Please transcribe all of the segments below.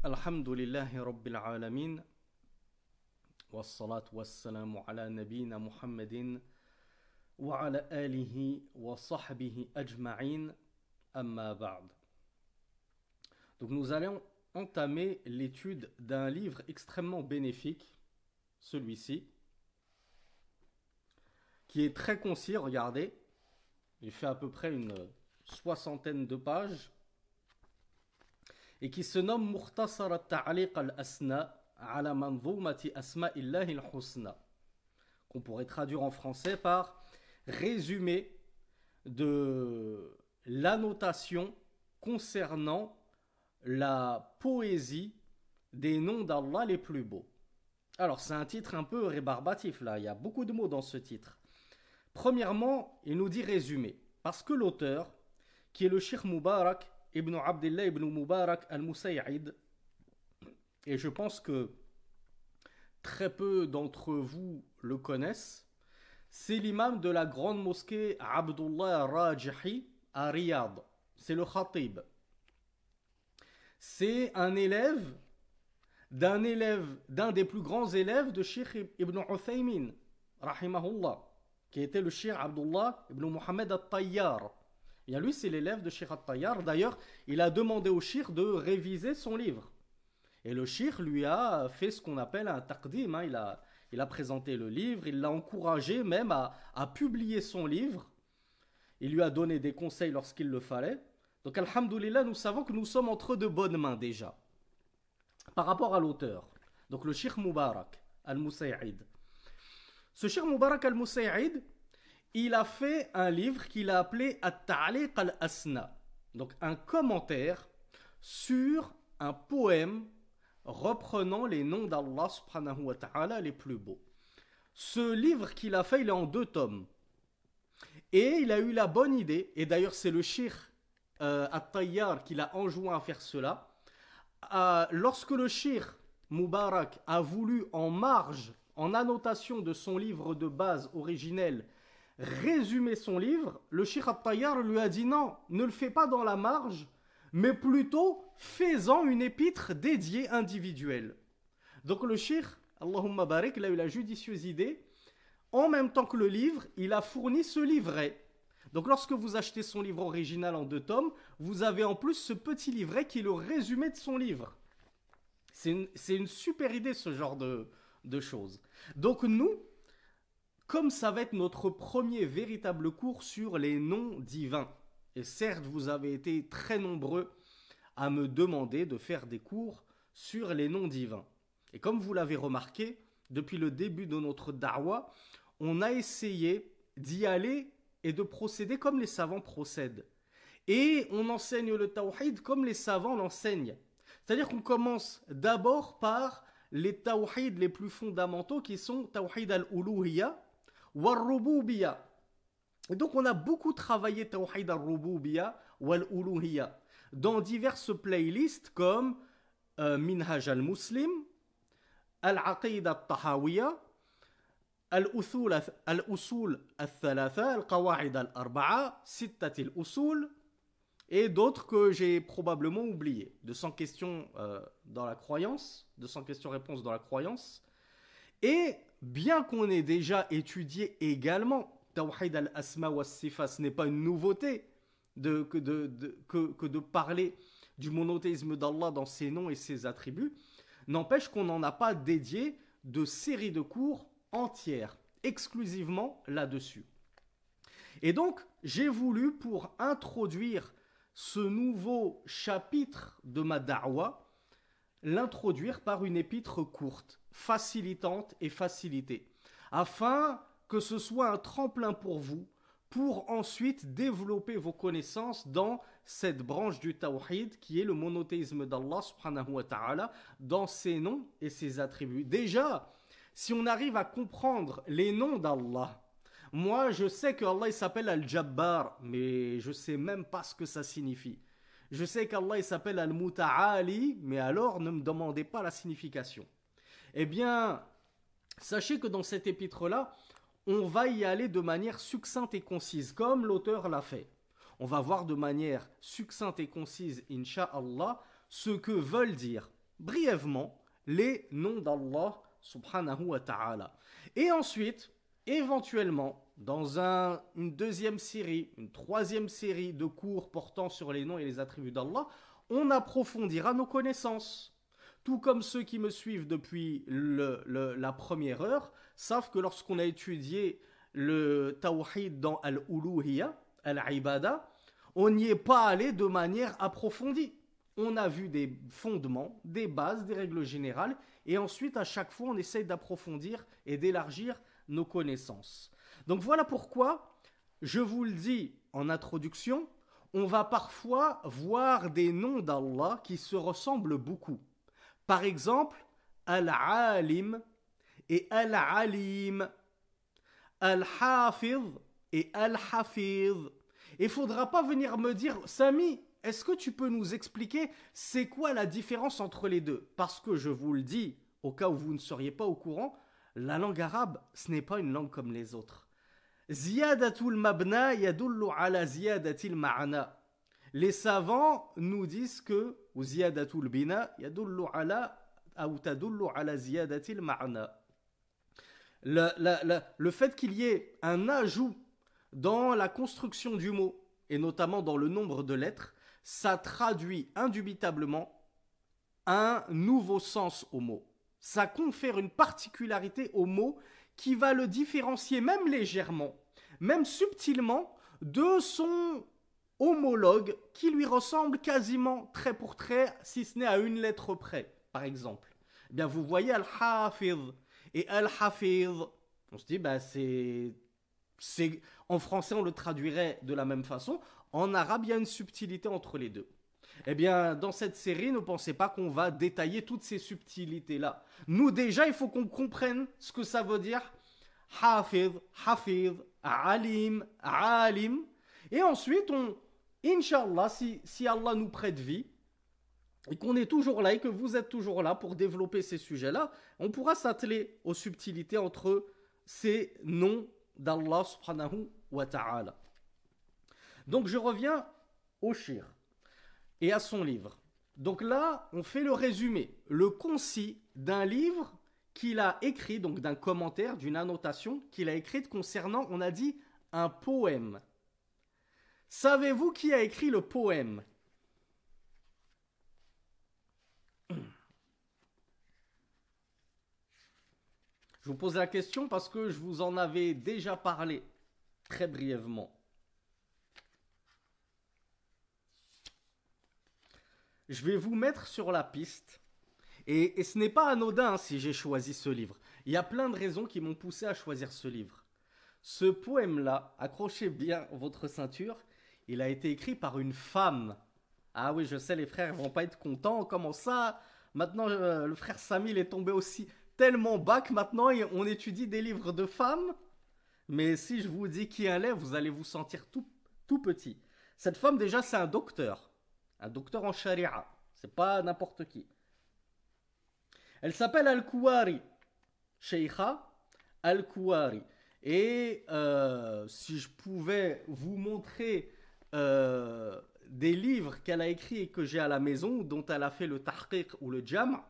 الحمد لله رب العالمين والصلاة والسلام على نبينا محمد وعلى آله وصحبه أجمعين أما بعد. Donc nous allons entamer l'étude d'un livre extrêmement bénéfique, celui-ci, qui est très concis, regardez, il fait à peu près une soixantaine de pages, et qui se nomme Mukhtasar al-Ta'liq al-Asna ala manzoumati asma'illahi al-husna, qu'on pourrait traduire en français par résumé de l'annotation concernant la poésie des noms d'Allah les plus beaux. Alors c'est un titre un peu rébarbatif là, il y a beaucoup de mots dans ce titre. Premièrement, il nous dit résumé, parce que l'auteur, qui est le Cheikh Mubarak Ibn Abdullah Ibn Mubarak al-Musay'id, et je pense que très peu d'entre vous le connaissent, c'est l'imam de la grande mosquée Abdullah al-Rajihi à Riyad, c'est le khatib. C'est un élève d'un des plus grands élèves de Cheikh Ibn Uthaymin, rahimahullah, qui était le Cheikh Abdullah Ibn Muhammad al-Tayyar. Et lui, c'est l'élève de Cheikh al-Tayyar. D'ailleurs, il a demandé au Cheikh de réviser son livre. Et le Cheikh lui a fait ce qu'on appelle un taqdim. Il a présenté le livre, il l'a encouragé même à publier son livre. Il lui a donné des conseils lorsqu'il le fallait. Donc, alhamdoulilah, nous savons que nous sommes entre de bonnes mains déjà. Par rapport à l'auteur. Donc, le Cheikh Mubarak al-Musay'id. Ce Cheikh Mubarak al-Musay'id, il a fait un livre qu'il a appelé At-Ta'liq al-Asna, donc un commentaire sur un poème reprenant les noms d'Allah subhanahu wa ta'ala les plus beaux. Ce livre qu'il a fait, il est en 2 tomes. Et il a eu la bonne idée, et d'ailleurs c'est le Cheikh At-Tayyar qui l'a enjoint à faire cela. Lorsque le Cheikh Mubarak a voulu en marge, en annotation de son livre de base originel, résumer son livre, le Cheikh At-Tayyar lui a dit non, ne le fais pas dans la marge, mais plutôt fais-en une épître dédiée individuelle. Donc le Cheikh, Allahumma barik, il a eu la judicieuse idée, en même temps que le livre, il a fourni ce livret. Donc lorsque vous achetez son livre original en 2 tomes, vous avez en plus ce petit livret qui est le résumé de son livre. C'est une super idée ce genre de choses. Donc nous, comme ça va être notre premier véritable cours sur les noms divins, et certes vous avez été très nombreux à me demander de faire des cours sur les noms divins. Et comme vous l'avez remarqué, depuis le début de notre da'wa, on a essayé d'y aller et de procéder comme les savants procèdent. Et on enseigne le tawhid comme les savants l'enseignent. C'est-à-dire qu'on commence d'abord par les tawhid les plus fondamentaux qui sont tawhid al-uluhiyya, wal-rububiyya. Et donc on a beaucoup travaillé tawhid al-rububiyya wal-uluhiyya dans diverses playlists comme Minhaj al-Muslim, Al-Aqida al-Tahawiyya, Al-Usul al-Thalatha, Al-Qawa'id al-Arba'a, Sittat al-Usul, et d'autres que j'ai probablement oubliés. 200 questions dans la croyance, 200 questions-réponses dans la croyance. Et bien qu'on ait déjà étudié également Tawhid al-Asma wa Sifa, ce n'est pas une nouveauté que de parler du monothéisme d'Allah dans ses noms et ses attributs, n'empêche qu'on n'en a pas dédié de séries de cours entières, exclusivement là-dessus. Et donc, j'ai voulu, pour introduire ce nouveau chapitre de ma da'wa, l'introduire par une épître courte, facilitante et facilitée, afin que ce soit un tremplin pour vous, pour ensuite développer vos connaissances dans cette branche du tawhid qui est le monothéisme d'Allah subhanahu wa ta'ala, dans ses noms et ses attributs. Déjà, si on arrive à comprendre les noms d'Allah, moi je sais qu'Allah il s'appelle Al-Jabbar, mais je sais même pas ce que ça signifie. Je sais qu'Allah il s'appelle Al-Muta'ali, mais alors ne me demandez pas la signification. Eh bien, sachez que dans cette épître-là, on va y aller de manière succincte et concise, comme l'auteur l'a fait. On va voir de manière succincte et concise, incha'Allah, ce que veulent dire brièvement les noms d'Allah subhanahu wa ta'ala. Et ensuite, éventuellement, dans une deuxième série, une troisième série de cours portant sur les noms et les attributs d'Allah, on approfondira nos connaissances. Tout comme ceux qui me suivent depuis la première heure savent que lorsqu'on a étudié le tawhid dans Al-Uluhiyya, Al-Ibada, on n'y est pas allé de manière approfondie. On a vu des fondements, des bases, des règles générales, et ensuite à chaque fois on essaye d'approfondir et d'élargir nos connaissances. Donc voilà pourquoi, je vous le dis en introduction, on va parfois voir des noms d'Allah qui se ressemblent beaucoup. Par exemple, Al-Alim et Al-Alim, Al-Hafiz et Al-Hafiz. Il ne faudra pas venir me dire, Sami, est-ce que tu peux nous expliquer c'est quoi la différence entre les deux? Parce que je vous le dis, au cas où vous ne seriez pas au courant, la langue arabe, ce n'est pas une langue comme les autres. Ziyadatul mabna yadullu ala ziyadatil ma'ana. Les savants nous disent que ou ziyadatul bina yadullu ala ou tadullu ala ziyadatil ma'ana. Le fait qu'il y ait un ajout dans la construction du mot et notamment dans le nombre de lettres, ça traduit indubitablement un nouveau sens au mot. Ça confère une particularité au mot qui va le différencier même légèrement, même subtilement, de son homologue qui lui ressemble quasiment trait pour trait, si ce n'est à une lettre près, par exemple. Eh bien, vous voyez Al-Hafiz et Al-Hafiz. On se dit, en français, on le traduirait de la même façon. En arabe, il y a une subtilité entre les deux. Eh bien, dans cette série, ne pensez pas qu'on va détailler toutes ces subtilités-là. Nous, déjà, il faut qu'on comprenne ce que ça veut dire. Hafiz, Hafiz, Alim, Alim. Et ensuite, Inch'Allah, si Allah nous prête vie, et qu'on est toujours là, et que vous êtes toujours là pour développer ces sujets-là, on pourra s'atteler aux subtilités entre ces noms d'Allah subhanahu wa ta'ala. Donc je reviens au shir et à son livre. Donc là, on fait le résumé, le concis d'un livre qu'il a écrit, donc d'un commentaire, d'une annotation qu'il a écrite concernant, on a dit, un poème. Savez-vous qui a écrit le poème? Je vous pose la question parce que je vous en avais déjà parlé très brièvement. Je vais vous mettre sur la piste. Et ce n'est pas anodin si j'ai choisi ce livre. Il y a plein de raisons qui m'ont poussé à choisir ce livre. Ce poème-là, accrochez bien votre ceinture, il a été écrit par une femme. Ah oui, je sais, les frères ne vont pas être contents. Comment ça? Maintenant, le frère Sami, il est tombé aussi tellement bas que maintenant, on étudie des livres de femmes. Mais si je vous dis qui elle est, vous allez vous sentir tout petit. Cette femme, déjà, c'est un docteur. Un docteur en charia. C'est pas n'importe qui. Elle s'appelle Al-Kouari. Sheikha Al-Kouari. Et si je pouvais vous montrer des livres qu'elle a écrits et que j'ai à la maison, dont elle a fait le tahqiq ou le jam',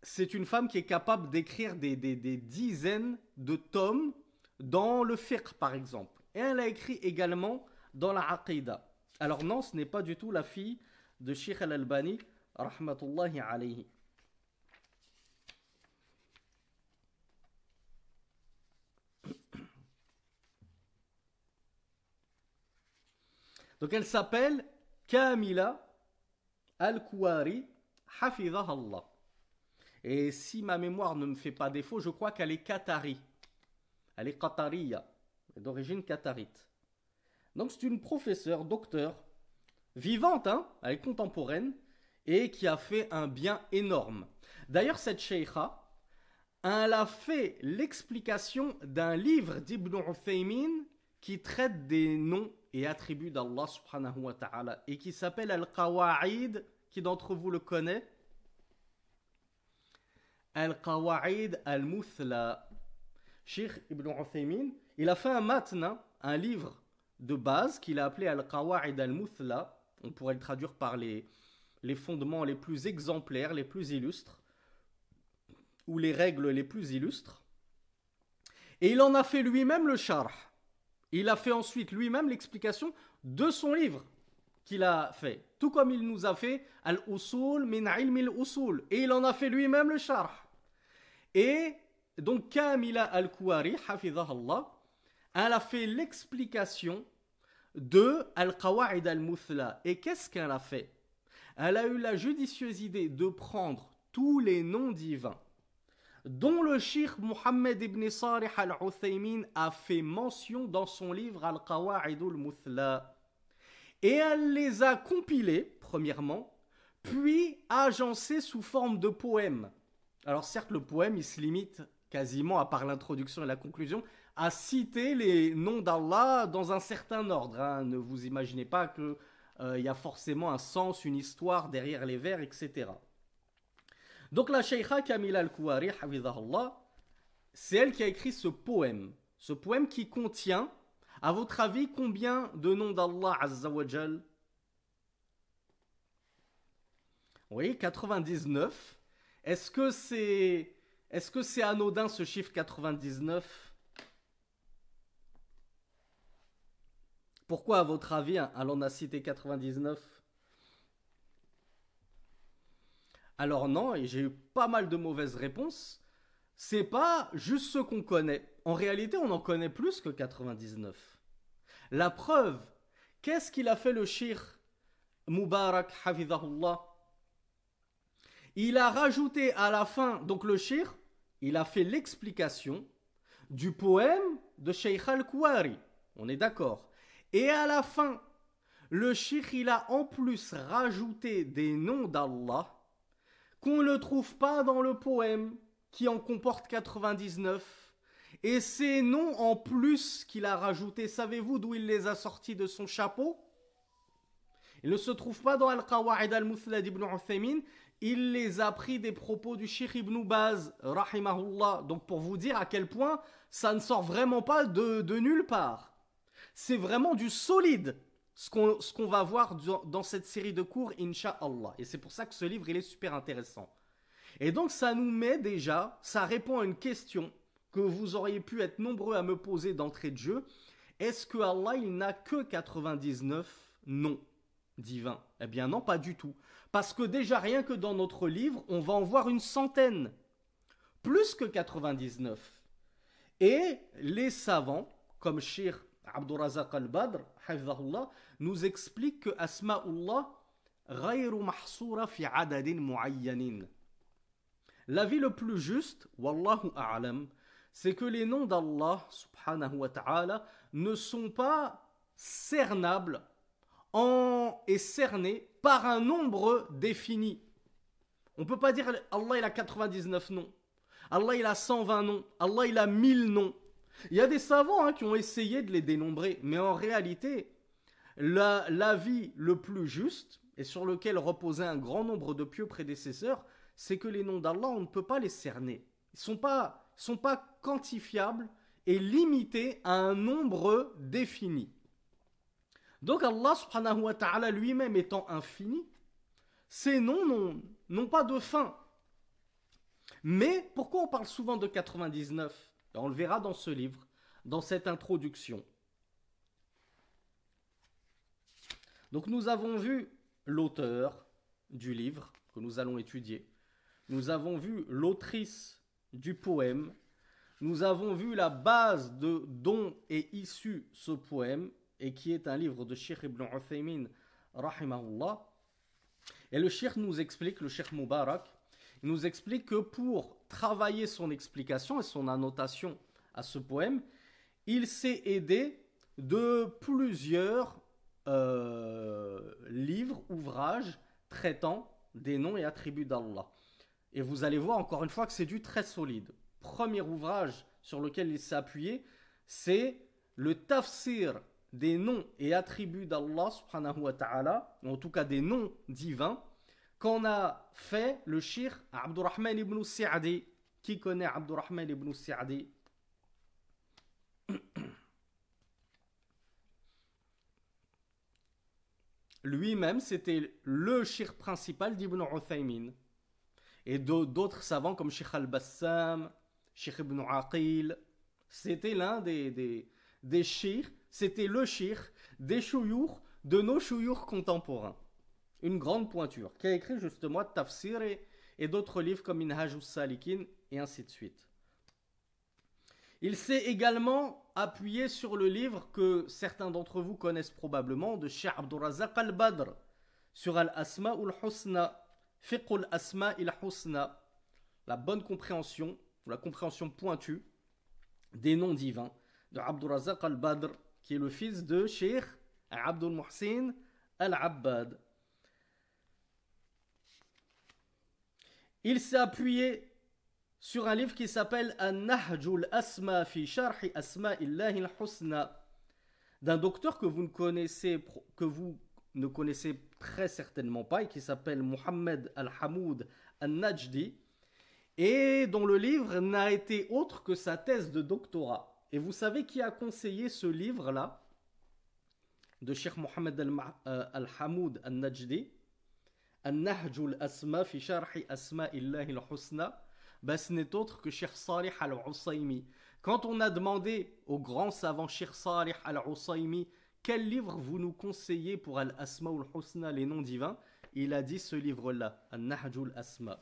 c'est une femme qui est capable d'écrire des dizaines de tomes dans le fiqh, par exemple. Et elle a écrit également dans la aqidah. Alors non, ce n'est pas du tout la fille de Sheikh Al-Albani, rahmatullahi alayhi. Donc elle s'appelle Kamila Al-Kouari, Hafidhaha Allah. Et si ma mémoire ne me fait pas défaut, je crois qu'elle est qatari. Elle est qatariya, d'origine qatarite. Donc c'est une professeure, docteur, vivante, hein, elle est contemporaine, et qui a fait un bien énorme. D'ailleurs, cette sheikha, elle a fait l'explication d'un livre d'Ibn Uthaymin qui traite des noms et attributs d'Allah subhanahu wa ta'ala et qui s'appelle Al-Qawa'id. Qui d'entre vous le connaît? Al-Qawa'id al-Muthla. Cheikh Ibn Uthaymin, il a fait un matn, un livre de base qu'il a appelé Al-Qawa'id al-Muthla. On pourrait le traduire par les les fondements les plus exemplaires, les plus illustres, ou les règles les plus illustres. Et il en a fait lui-même le sharh. Il a fait ensuite lui-même l'explication de son livre qu'il a fait. Tout comme il nous a fait Al-Usul min ilmi al-Usul. Et il en a fait lui-même le sharh. Et donc Kamila al-Kouari, hafidhahullah, elle a fait l'explication de Al-Qawa'id al-Muthla. Et qu'est-ce qu'elle a fait? Elle a eu la judicieuse idée de prendre tous les noms divins dont le cheikh Mohammed ibn Salih al-Uthaymin a fait mention dans son livre Al-Qawa'id al-Muthla. Et elle les a compilés, premièrement, puis agencés sous forme de poèmes. Alors certes, le poème, il se limite quasiment, à part l'introduction et la conclusion, à citer les noms d'Allah dans un certain ordre. Hein. Ne vous imaginez pas qu'il y a forcément un sens, une histoire derrière les vers, etc. Donc la Sheikha Kamila al-Kouari, hafidhahullah, c'est elle qui a écrit ce poème. Ce poème qui contient, à votre avis, combien de noms d'Allah Azza wa Jal? Oui, 99. Est-ce que c'est anodin ce chiffre 99? Pourquoi, à votre avis, elle en a cité 99? Alors non, et j'ai eu pas mal de mauvaises réponses. C'est pas juste ce qu'on connaît. En réalité, on en connaît plus que 99. La preuve, qu'est-ce qu'il a fait le cheikh Mubarak hafidhahullah? Il a rajouté à la fin, donc le cheikh, il a fait l'explication du poème de Sheikh al-Kouari. On est d'accord. Et à la fin, le cheikh, il a en plus rajouté des noms d'Allah qu'on ne trouve pas dans le poème, qui en comporte 99. Et ces noms en plus qu'il a rajoutés, savez-vous d'où il les a sortis de son chapeau? Il ne se trouve pas dans Al-Qawa'id al-Muthla d'Ibn Uthaymin, il les a pris des propos du Cheikh Ibn Baz, rahimahullah. Donc pour vous dire à quel point ça ne sort vraiment pas de nulle part. C'est vraiment du solide, ce qu'on va voir dans cette série de cours, Inch'Allah. Et c'est pour ça que ce livre, il est super intéressant. Et donc ça nous met déjà, ça répond à une question que vous auriez pu être nombreux à me poser d'entrée de jeu. Est-ce que Allah, il n'a que 99 noms divins? Eh bien non, pas du tout. Parce que déjà, rien que dans notre livre, on va en voir une centaine. Plus que 99. Et les savants, comme Cheikh Abdurrazaq al-Badr, hafidhahullah, nous expliquent que Asma'ullah ghayru mahsoura fi adadin muayyanin. L'avis le plus juste, wallahu a'lam, c'est que les noms d'Allah subhanahu wa ta'ala ne sont pas cernables et cernés par un nombre défini. On ne peut pas dire Allah il a 99 noms, Allah il a 120 noms, Allah il a 1000 noms. Il y a des savants qui ont essayé de les dénombrer, mais en réalité, l'avis le plus juste, et sur lequel reposait un grand nombre de pieux prédécesseurs, c'est que les noms d'Allah, on ne peut pas les cerner. Ils ne sont pas quantifiables et limités à un nombre défini. Donc Allah subhanahu wa ta'ala lui-même étant infini, ces noms n'ont pas de fin. Mais pourquoi on parle souvent de 99 ? On le verra dans ce livre, dans cette introduction. Donc nous avons vu l'auteur du livre que nous allons étudier. Nous avons vu l'autrice du poème. Nous avons vu la base dont est issu ce poème et qui est un livre de Cheikh Ibn Uthaymin, rahimahullah. Et le Cheikh nous explique, le Cheikh Mubarak, il nous explique que pour travailler son explication et son annotation à ce poème, il s'est aidé de plusieurs livres, ouvrages traitant des noms et attributs d'Allah. Et vous allez voir encore une fois que c'est du très solide. Premier ouvrage sur lequel il s'est appuyé, c'est le tafsir des noms et attributs d'Allah subhanahu wa ta'ala, en tout cas des noms divins, qu'on a fait le cheikh Abdurrahman ibn Sa'di. Qui connaît Abdurrahman ibn Sa'di? lui-même, c'était le shir principal d'Ibn Uthaymin. Et d'autres savants comme Sheikh al-Bassam, Sheikh Ibn Aqil, c'était l'un des shirs, c'était le shir des chouyours, de nos chouyours contemporains. Une grande pointure, qui a écrit justement Tafsir et d'autres livres comme Minhaj al-Salikin et ainsi de suite. Il s'est également appuyé sur le livre que certains d'entre vous connaissent probablement de Cheikh Abdurrazaq al-Badr sur Al-Asma ul-Husna, Fiqh al-Asma il-Husna, la bonne compréhension, ou la compréhension pointue des noms divins de Abdurrazaq al-Badr, qui est le fils de Cheikh Abdul Muhsin al-Abbad. Il s'est appuyé sur un livre qui s'appelle An-Nahjul Asma fi Sharhi Asma Illahi al-Husna d'un docteur que vous ne connaissez très certainement pas et qui s'appelle Mohammed al-Hamoud al-Najdi et dont le livre n'a été autre que sa thèse de doctorat. Et vous savez qui a conseillé ce livre-là de Cheikh Mohammed al-Hamoud al-Najdi, An-Nahjul Asma fi Sharhi Asma Illahi al-Husna, ce n'est autre que Cheikh Salih al-Usaymi. Quand on a demandé au grand savant Cheikh Salih al-Usaymi quel livre vous nous conseillez pour Al-Asma al-Husna, les noms divins, il a dit ce livre-là, An-Nahjul Asma.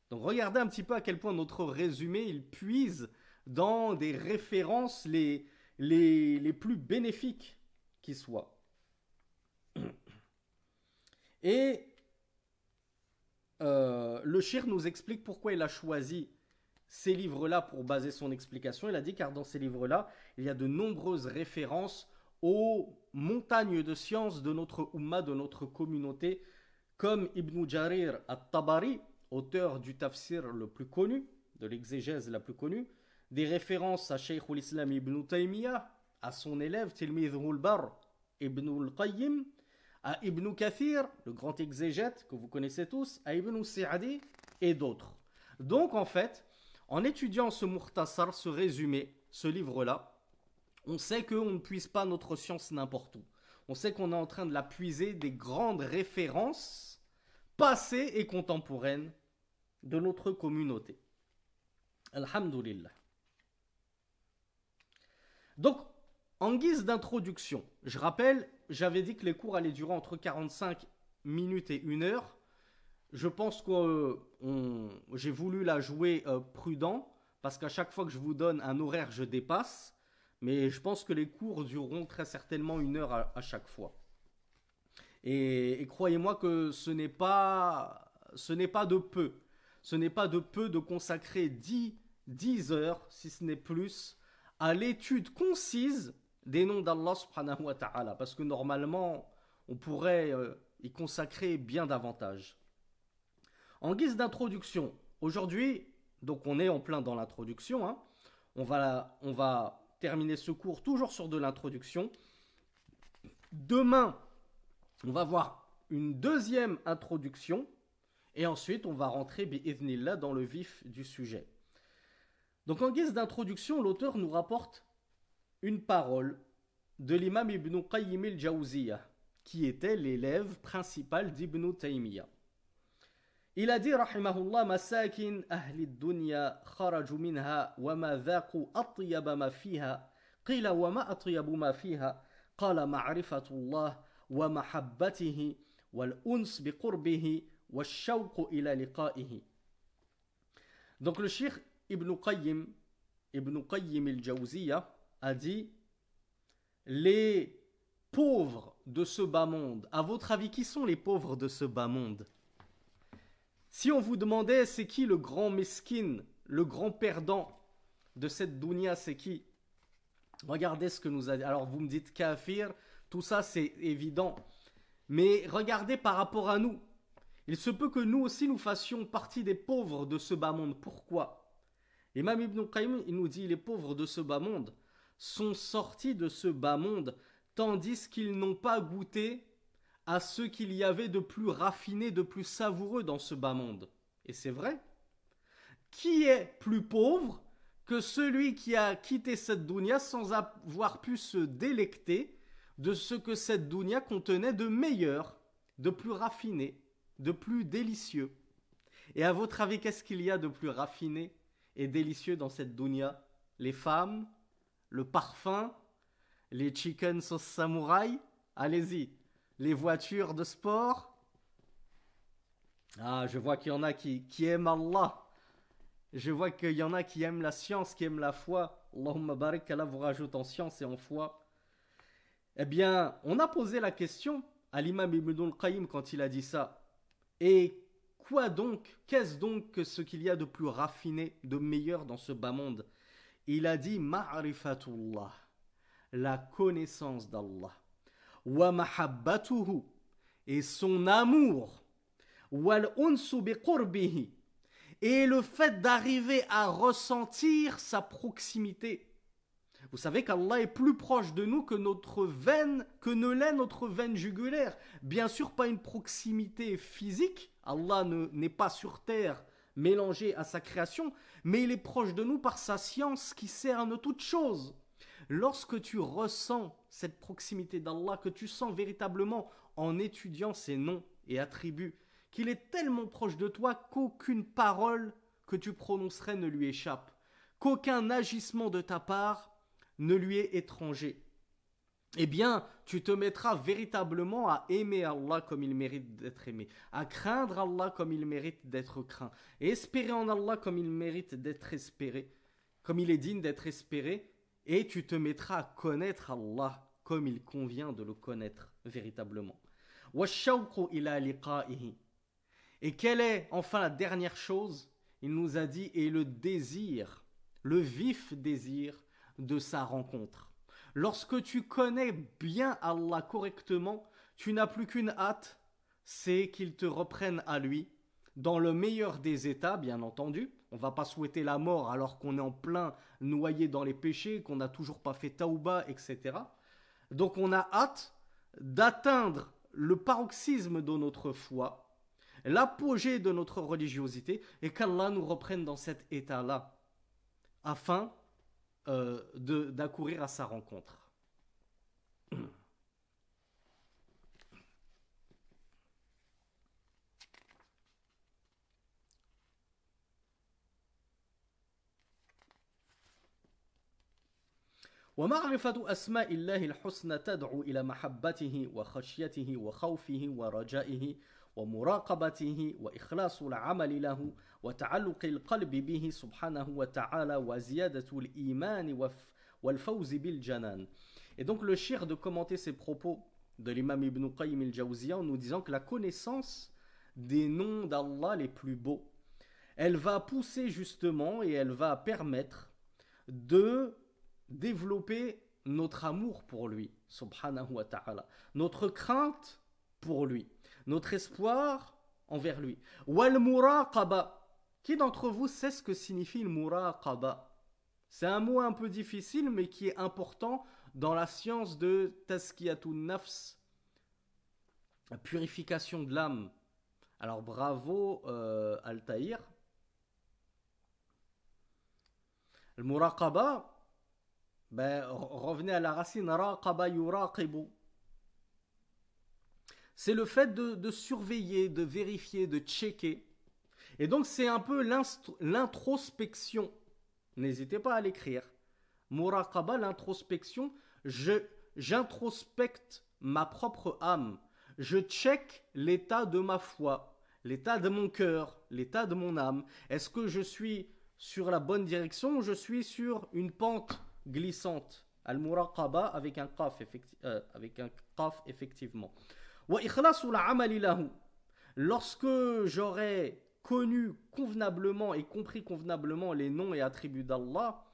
Donc regardez un petit peu à quel point notre résumé, il puise dans des références les plus bénéfiques qui soient. Et le shir nous explique pourquoi il a choisi ces livres-là pour baser son explication. Il a dit car dans ces livres-là, il y a de nombreuses références aux montagnes de sciences de notre Ummah, de notre communauté, comme Ibn Jarir al-Tabari, auteur du tafsir le plus connu, de l'exégèse la plus connue, des références à Shaykh al-Islam Ibn Taymiyyah, à son élève Tilmidh al-Barr Ibn al-Qayyim, à Ibn Kathir, le grand exégète que vous connaissez tous, à Ibn Sa'di et d'autres. Donc en fait, en étudiant ce Mukhtasar, ce résumé, ce livre-là, on sait qu'on ne puise pas notre science n'importe où. On sait qu'on est en train de la puiser des grandes références passées et contemporaines de notre communauté. Alhamdulillah. Donc, en guise d'introduction, je rappelle, j'avais dit que les cours allaient durer entre 45 minutes et 1 heure. Je pense que j'ai voulu la jouer prudent, parce qu'à chaque fois que je vous donne un horaire, je dépasse. Mais je pense que les cours dureront très certainement 1 heure à chaque fois. Et croyez-moi que ce n'est pas de peu. Ce n'est pas de peu de consacrer 10 heures, si ce n'est plus, à l'étude concise des noms d'Allah subhanahu wa ta'ala. Parce que normalement, on pourrait y consacrer bien davantage. En guise d'introduction, aujourd'hui, donc on est en plein dans l'introduction, hein, on va terminer ce cours toujours sur de l'introduction. Demain, on va voir une deuxième introduction et ensuite on va rentrer bi'idhnillah dans le vif du sujet. Donc en guise d'introduction, l'auteur nous rapporte une parole de l'imam Ibn Qayyim al-Jawziyah qui était l'élève principal d'Ibn Taymiyyah. Il a dit rahimahullah masakin ahli dunya kharaju minha wa ma dhaqu atyab ma fiha qila wa ma atyab ma fiha qala ma'rifatullah wa mahabbatihi wal uns bi qurbihi wash-shawq ila liqa'ihi. Donc le cheikh Ibn Qayyim al-Jawziyah a dit les pauvres de ce bas monde. À votre avis, qui sont les pauvres de ce bas monde? Si on vous demandait c'est qui le grand meskin, le grand perdant de cette dunya, c'est qui? Regardez ce que nous a dit. Alors vous me dites kafir, tout ça c'est évident. Mais regardez par rapport à nous. Il se peut que nous aussi nous fassions partie des pauvres de ce bas monde. Pourquoi? Imam Ibn Qayyim, il nous dit les pauvres de ce bas monde sont sortis de ce bas monde tandis qu'ils n'ont pas goûté à ce qu'il y avait de plus raffiné, de plus savoureux dans ce bas monde. Et c'est vrai. Qui est plus pauvre que celui qui a quitté cette dunya sans avoir pu se délecter de ce que cette dunya contenait de meilleur, de plus raffiné, de plus délicieux. Et à votre avis, qu'est-ce qu'il y a de plus raffiné et délicieux dans cette dunya? Les femmes, le parfum, les chicken sauce samouraï, allez-y, les voitures de sport. Ah, je vois qu'il y en a qui aiment Allah. Je vois qu'il y en a qui aiment la science, qui aiment la foi. Allahumma barik, Allah vous rajoute en science et en foi. Eh bien, on a posé la question à l'imam Ibn al-Qayyim quand il a dit ça. Et quoi donc, qu'est-ce donc que ce qu'il y a de plus raffiné, de meilleur dans ce bas monde? Il a dit ma'rifatullah, la connaissance d'Allah, wa mahabbatuhu, et son amour, wal unsu bi qurbihi, et le fait d'arriver à ressentir sa proximité. Vous savez qu'Allah est plus proche de nous que notre veine, que ne l'est notre veine jugulaire. Bien sûr, pas une proximité physique. Allah n'est pas sur terre mélangé à sa création, mais il est proche de nous par sa science qui cerne toutes choses. Lorsque tu ressens cette proximité d'Allah, que tu sens véritablement en étudiant ses noms et attributs, qu'il est tellement proche de toi qu'aucune parole que tu prononcerais ne lui échappe, qu'aucun agissement de ta part ne lui est étranger, eh bien, tu te mettras véritablement à aimer Allah comme il mérite d'être aimé, à craindre Allah comme il mérite d'être craint, et espérer en Allah comme il mérite d'être espéré, comme il est digne d'être espéré, et tu te mettras à connaître Allah comme il convient de le connaître véritablement. وَالشَّوْقُ إِلَى لِقَائِهِ. Et quelle est enfin la dernière chose? Il nous a dit, et le désir, le vif désir de sa rencontre. Lorsque tu connais bien Allah correctement, tu n'as plus qu'une hâte, c'est qu'il te reprenne à lui, dans le meilleur des états, bien entendu. On ne va pas souhaiter la mort alors qu'on est en plein noyé dans les péchés, qu'on n'a toujours pas fait taouba, etc. Donc on a hâte d'atteindre le paroxysme de notre foi, l'apogée de notre religiosité, et qu'Allah nous reprenne dans cet état-là, afin d'accourir à sa rencontre. ومعرفة أسماء الله الحسنى تدعو إلى محبته وخشيته وخوفه ورجائه ومراقبته وإخلاص العمل له وتعلق القلب به سبحانه وتعالى وزيادة الإيمان والفوز بالجنان. Et donc le cheikh de commenter ces propos de l'imam Ibn Qayyim al-Jawziyya en nous disant que la connaissance des noms d'Allah les plus beaux, elle va pousser justement et elle va permettre de développer notre amour pour lui, subhanahu wa ta'ala, notre crainte pour lui, notre espoir envers lui. Wal muraqaba. Qui d'entre vous sait ce que signifie le muraqaba? C'est un mot un peu difficile mais qui est important dans la science de tazkiyatun nafs, la purification de l'âme. Alors bravo Altaïr. Le muraqaba, revenez à la racine raqaba yuraqibu. C'est le fait de surveiller, de vérifier, de checker. Et donc c'est un peu l'introspection. N'hésitez pas à l'écrire. Muraqaba, l'introspection. J'introspecte ma propre âme. Je check l'état de ma foi, l'état de mon cœur, l'état de mon âme. Est-ce que je suis sur la bonne direction ou je suis sur une pente glissante? Al-muraqaba avec un qaf, effectivement. Wa ikhlasul amali lahu. Lorsque j'aurai connu convenablement et compris convenablement les noms et attributs d'Allah,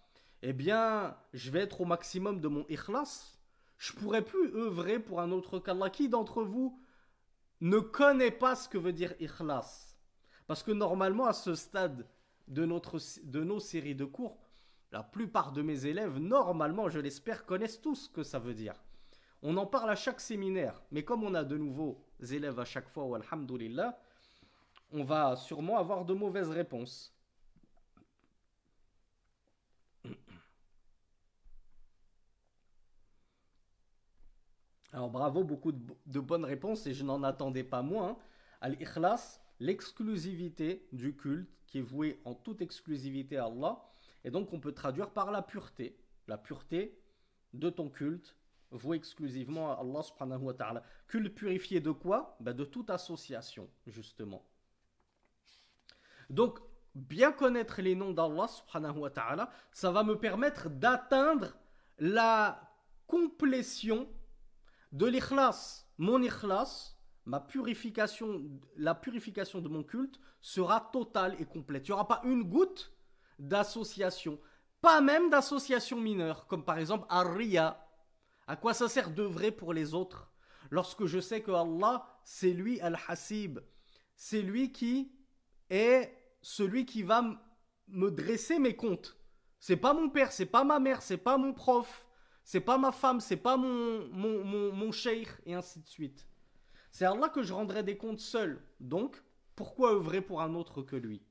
eh bien, je vais être au maximum de mon ikhlas. Je ne pourrai plus œuvrer pour un autre qu'Allah. Qui d'entre vous ne connaît pas ce que veut dire ikhlas? Parce que normalement, à ce stade de nos séries de cours, la plupart de mes élèves, normalement, je l'espère, connaissent tous ce que ça veut dire. On en parle à chaque séminaire, mais comme on a de nouveaux élèves à chaque fois, alhamdoulilah, on va sûrement avoir de mauvaises réponses. Alors bravo, beaucoup de bonnes réponses et je n'en attendais pas moins. Al-Ikhlas, l'exclusivité du culte qui est voué en toute exclusivité à Allah. Et donc on peut traduire par la pureté de ton culte voué exclusivement à Allah subhanahu wa ta'ala. Culte purifié de quoi? Ben de toute association, justement. Donc, bien connaître les noms d'Allah subhanahu wa ta'ala, ça va me permettre d'atteindre la complétion de l'ikhlas. Mon ikhlas, ma purification, la purification de mon culte sera totale et complète. Il n'y aura pas une goutte d'association, pas même d'association mineure, comme par exemple Ar-Riya. À quoi ça sert d'œuvrer pour les autres lorsque je sais que Allah, c'est lui Al-Hasib, c'est lui qui est celui qui va me dresser mes comptes. C'est pas mon père, c'est pas ma mère, c'est pas mon prof, c'est pas ma femme, c'est pas mon cheikh, et ainsi de suite. C'est à Allah que je rendrai des comptes seul. Donc, pourquoi œuvrer pour un autre que lui?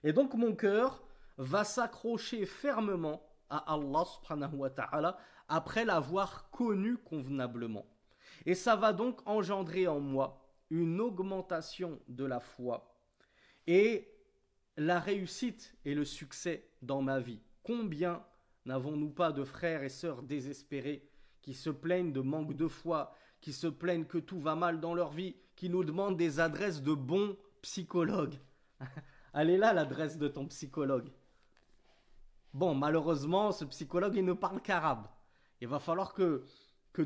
Et donc, mon cœur va s'accrocher fermement à Allah subhanahu wa ta'ala après l'avoir connu convenablement. Et ça va donc engendrer en moi une augmentation de la foi et la réussite et le succès dans ma vie. Combien n'avons-nous pas de frères et sœurs désespérés qui se plaignent de manque de foi, qui se plaignent que tout va mal dans leur vie, qui nous demandent des adresses de bons psychologues. Elle est là l'adresse de ton psychologue. Bon, malheureusement, ce psychologue, il ne parle qu'arabe. Il va falloir que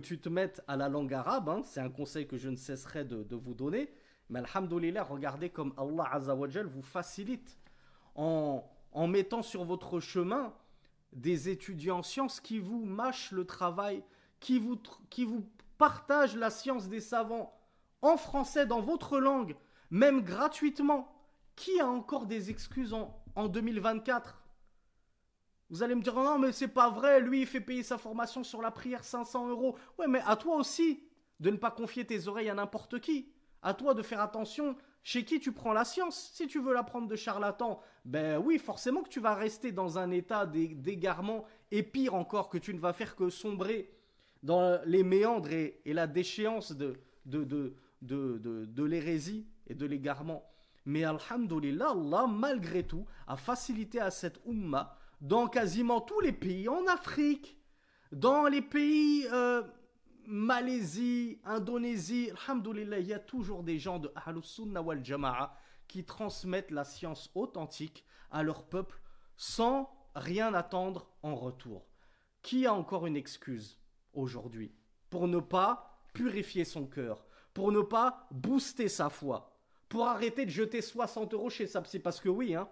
tu te mettes à la langue arabe. Hein. C'est un conseil que je ne cesserai de vous donner. Mais alhamdoulilah, regardez comme Allah Azzawajal vous facilite en mettant sur votre chemin des étudiants en sciences qui vous mâchent le travail, qui vous partagent la science des savants en français, dans votre langue, même gratuitement. Qui a encore des excuses en 2024? Vous allez me dire, non, mais c'est pas vrai, lui, il fait payer sa formation sur la prière 500 €. Ouais, mais à toi aussi de ne pas confier tes oreilles à n'importe qui. À toi de faire attention chez qui tu prends la science. Si tu veux la prendre de charlatan, ben oui, forcément que tu vas rester dans un état d'égarement, et pire encore, que tu ne vas faire que sombrer dans les méandres et la déchéance de l'hérésie et de l'égarement. Mais alhamdoulilah, Allah, malgré tout, a facilité à cette umma, dans quasiment tous les pays, en Afrique, dans les pays Malaisie, Indonésie, alhamdoulilah, il y a toujours des gens de Ahlus Sunnah wal Jama'a qui transmettent la science authentique à leur peuple sans rien attendre en retour. Qui a encore une excuse aujourd'hui pour ne pas purifier son cœur, pour ne pas booster sa foi, pour arrêter de jeter 60 € chez sa psy? Parce que oui, hein,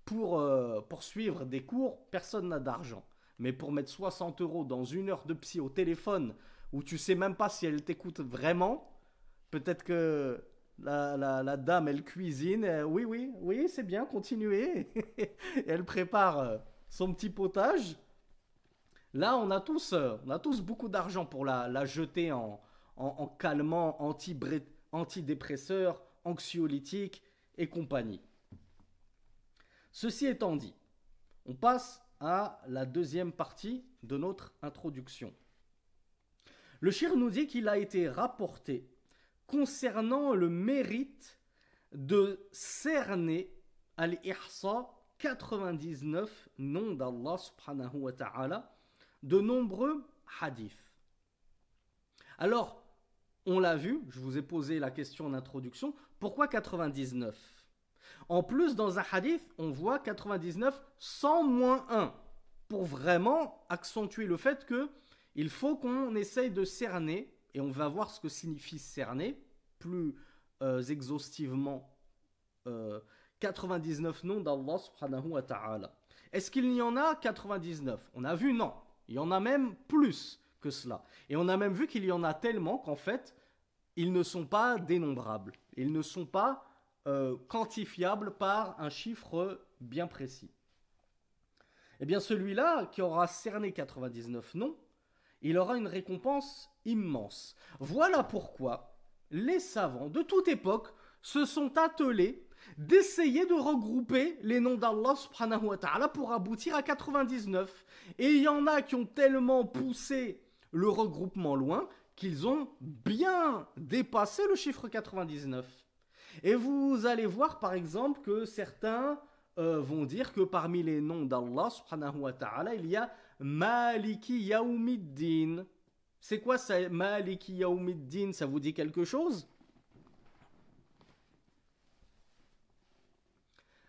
pour suivre des cours, personne n'a d'argent. Mais pour mettre 60 € dans une heure de psy au téléphone, où tu sais même pas si elle t'écoute vraiment, peut-être que la dame, elle cuisine, oui, c'est bien, continuez. Et elle prépare son petit potage. Là, on a tous beaucoup d'argent pour la jeter en calmant, antidépresseur, anxiolytique et compagnie. Ceci étant dit, on passe à la deuxième partie de notre introduction. Le shir nous dit qu'il a été rapporté concernant le mérite de cerner al-Ihsa 99 noms d'Allah subhanahu wa ta'ala, de nombreux hadiths. Alors, on l'a vu, je vous ai posé la question en introduction, pourquoi 99? En plus, dans un hadith, on voit 99 sans moins 1, pour vraiment accentuer le fait qu'il faut qu'on essaye de cerner, et on va voir ce que signifie cerner, plus exhaustivement, 99 noms d'Allah subhanahu wa ta'ala. Est-ce qu'il y en a 99? On a vu non, il y en a même plus que cela. Et on a même vu qu'il y en a tellement qu'en fait, ils ne sont pas dénombrables. Ils ne sont pas quantifiables par un chiffre bien précis. Eh bien, celui-là qui aura cerné 99 noms, il aura une récompense immense. Voilà pourquoi les savants de toute époque se sont attelés d'essayer de regrouper les noms d'Allah subhanahu wa ta'ala pour aboutir à 99. Et il y en a qui ont tellement poussé le regroupement loin, qu'ils ont bien dépassé le chiffre 99. Et vous allez voir par exemple que certains vont dire que parmi les noms d'Allah subhanahu wa ta'ala, il y a Maliki Yawmiddin. C'est quoi ça, Maliki Yawmiddin? Ça vous dit quelque chose?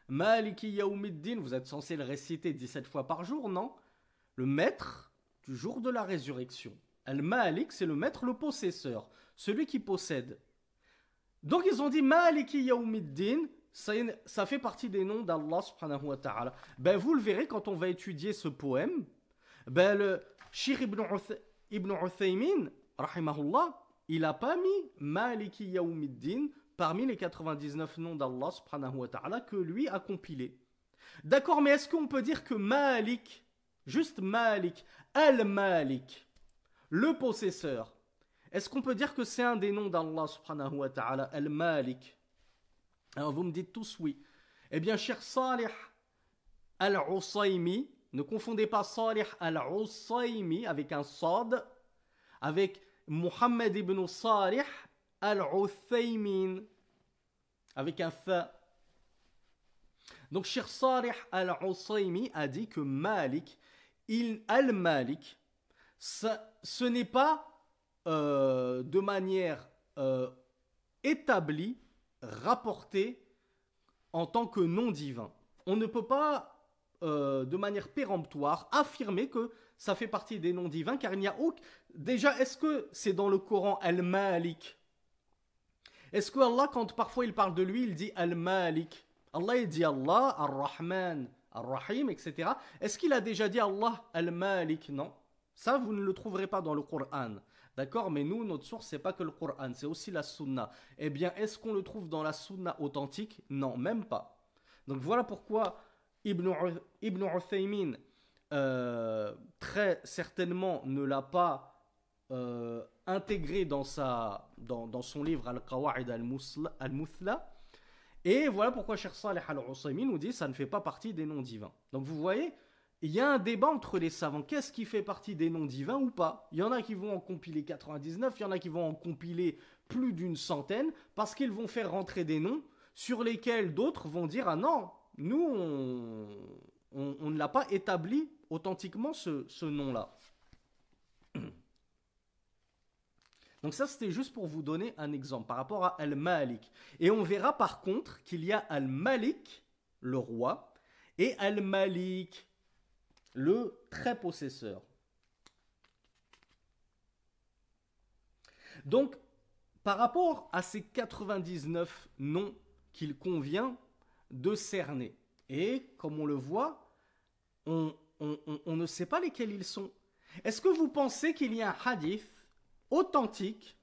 Maliki Yawmiddin, vous êtes censé le réciter 17 fois par jour, non? Le maître du jour de la résurrection. Al-Malik, c'est le maître, le possesseur, celui qui possède. Donc ils ont dit Maliki Yawmiddin, ça fait partie des noms d'Allah subhanahu wa ta'ala. Ben vous le verrez quand on va étudier ce poème. Ben le Cheikh Ibn Uthaymin, rahimahullah, il n'a pas mis Maliki Yawmiddin parmi les 99 noms d'Allah subhanahu wa ta'ala que lui a compilé. D'accord, mais est-ce qu'on peut dire que Malik, juste Malik, Al-Malik, le possesseur, est-ce qu'on peut dire que c'est un des noms d'Allah subhanahu wa ta'ala, Al-Malik? Alors vous me dites tous oui. Eh bien, cher Salih Al-Usaymi, ne confondez pas Salih Al-Usaymi avec un sad, avec Muhammad ibn Salih Al-Uthaymin, avec un fa. Donc, cher Salih Al-Usaymi a dit que Malik, Al-Malik, ce n'est pas de manière établie, rapporté en tant que nom divin. On ne peut pas, de manière péremptoire, affirmer que ça fait partie des noms divins, car il n'y a aucun... Déjà, est-ce que c'est dans le Coran Al-Malik? Est-ce que Allah, quand parfois il parle de lui, il dit Al-Malik? Allah, il dit Allah, Ar-Rahman, Ar-Rahim, etc. Est-ce qu'il a déjà dit Allah Al-Malik? Non. Ça, vous ne le trouverez pas dans le Coran. D'accord? Mais nous, notre source, c'est pas que le Coran, c'est aussi la Sunna. Eh bien, est-ce qu'on le trouve dans la Sunna authentique? Non, même pas. Donc voilà pourquoi Ibn Uthaymin, très certainement, ne l'a pas intégré dans son livre Al-Qawa'id Al-Muthla. Et voilà pourquoi Cheikh Salih Al-Usaymin nous dit ça ne fait pas partie des noms divins. Donc vous voyez, il y a un débat entre les savants. Qu'est-ce qui fait partie des noms divins ou pas? Il y en a qui vont en compiler 99, il y en a qui vont en compiler plus d'une centaine, parce qu'ils vont faire rentrer des noms sur lesquels d'autres vont dire ah non, nous on ne l'a pas établi authentiquement ce nom-là. Donc ça, c'était juste pour vous donner un exemple par rapport à Al-Malik. Et on verra par contre qu'il y a Al-Malik, le roi, et Al-Malik, le très possesseur. Donc, par rapport à ces 99 noms qu'il convient de cerner, et comme on le voit, on ne sait pas lesquels ils sont. Est-ce que vous pensez qu'il y a un hadith authentique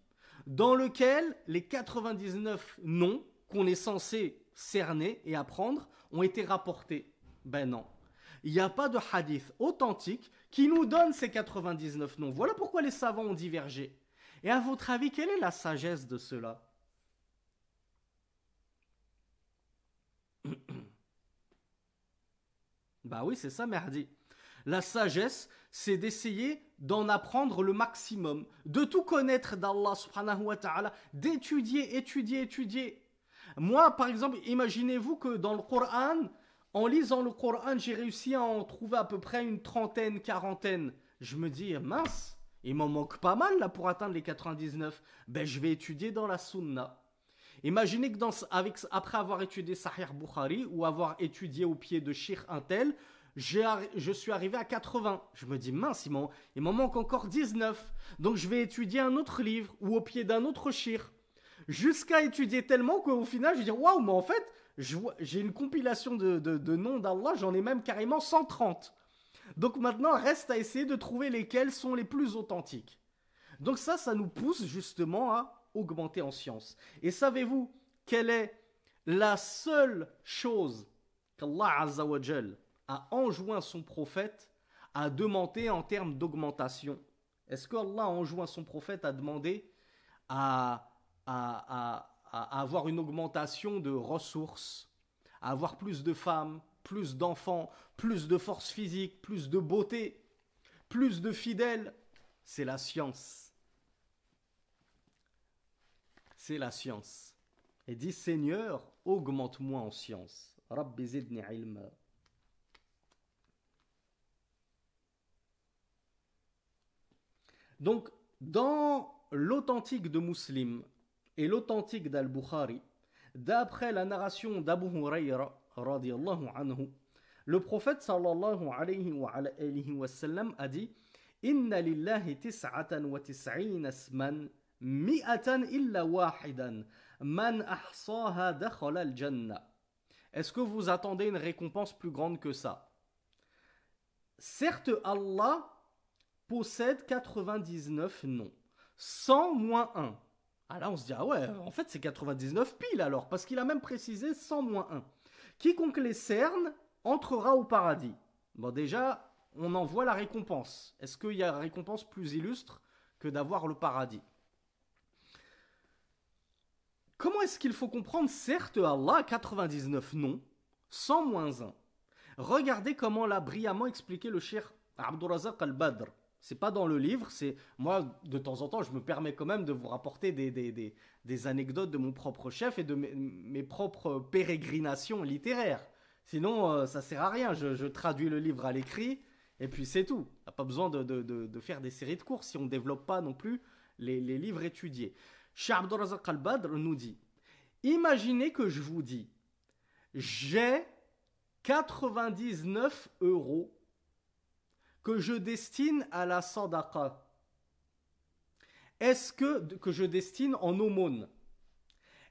dans lequel les 99 noms qu'on est censé cerner et apprendre ont été rapportés? Ben non. Il n'y a pas de hadith authentique qui nous donne ces 99 noms. Voilà pourquoi les savants ont divergé. Et à votre avis, quelle est la sagesse de cela? Bah oui, c'est ça, Merdi. La sagesse, c'est d'essayer d'en apprendre le maximum, de tout connaître d'Allah subhanahu wa ta'ala, d'étudier, étudier. Moi, par exemple, imaginez-vous que dans le Coran, en lisant le Coran, j'ai réussi à en trouver à peu près une trentaine, quarantaine. Je me dis, mince, il m'en manque pas mal là pour atteindre les 99. Ben, je vais étudier dans la Sunna. Imaginez que après avoir étudié Sahih Bukhari ou avoir étudié au pied de Cheikh Intel, je suis arrivé à 80. Je me dis, mince, il m'en manque encore 19. Donc je vais étudier un autre livre ou au pied d'un autre cheikh. Jusqu'à étudier tellement qu'au final, je dis, waouh, mais en fait, j'ai une compilation de noms d'Allah, j'en ai même carrément 130. Donc maintenant, reste à essayer de trouver lesquels sont les plus authentiques. Donc ça nous pousse justement à augmenter en science. Et savez-vous quelle est la seule chose qu'Allah Azza wa Jal a enjoint son prophète à demander en termes d'augmentation? Est-ce qu'Allah a enjoint son prophète à demander à avoir une augmentation de ressources, à avoir plus de femmes, plus d'enfants, plus de force physique, plus de beauté, plus de fidèles? c'est la science. C'est la science. Et dit, Seigneur, augmente-moi en science. Rabbi zidni ilma. Donc, dans l'authentique de Muslim et l'authentique d'Al-Bukhari, d'après la narration d'Abu Hurayra, radiyallahu anhu, le prophète sallallahu alayhi wa sallam a dit Inna lillahi tis'atan wa tis'ina isman mi'atan illa wahidan man ahsaha dakhala al-jannah. Est-ce que vous attendez une récompense plus grande que ça? Certes, Allah possède 99 noms, 100 moins 1. Ah là, on se dit, ah ouais, en fait, c'est 99 pile alors, parce qu'il a même précisé 100 moins 1. Quiconque les cerne entrera au paradis. Bon, déjà, on en voit la récompense. Est-ce qu'il y a une récompense plus illustre que d'avoir le paradis? Comment est-ce qu'il faut comprendre? Certes, Allah a 99 noms, 100 moins 1. Regardez comment l'a brillamment expliqué le cheikh Abdurrazaq al-Badr. C'est pas dans le livre, c'est moi de temps en temps je me permets quand même de vous rapporter des anecdotes de mon propre chef et de mes propres pérégrinations littéraires. Sinon ça sert à rien, je traduis le livre à l'écrit et puis c'est tout. Il n'y a pas besoin de faire des séries de cours si on ne développe pas non plus les livres étudiés. Cheikh Abdurrazaq al-Badr nous dit, imaginez que je vous dis, j'ai 99 € que je destine à la sadaqa. Est-ce que je destine en aumône?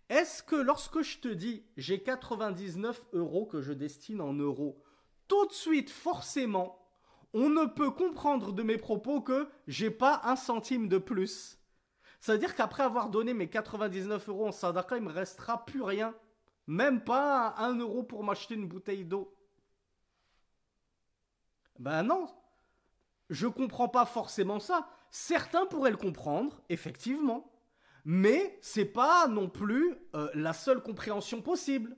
Est-ce que lorsque je te dis j'ai 99 € que je destine en euros, tout de suite, forcément, on ne peut comprendre de mes propos que j'ai pas un centime de plus? C'est-à-dire qu'après avoir donné mes 99 € en sadaqa, il me restera plus rien. Même pas 1 € pour m'acheter une bouteille d'eau. Ben non. Je comprends pas forcément ça. Certains pourraient le comprendre, effectivement. Mais c'est pas non plus la seule compréhension possible.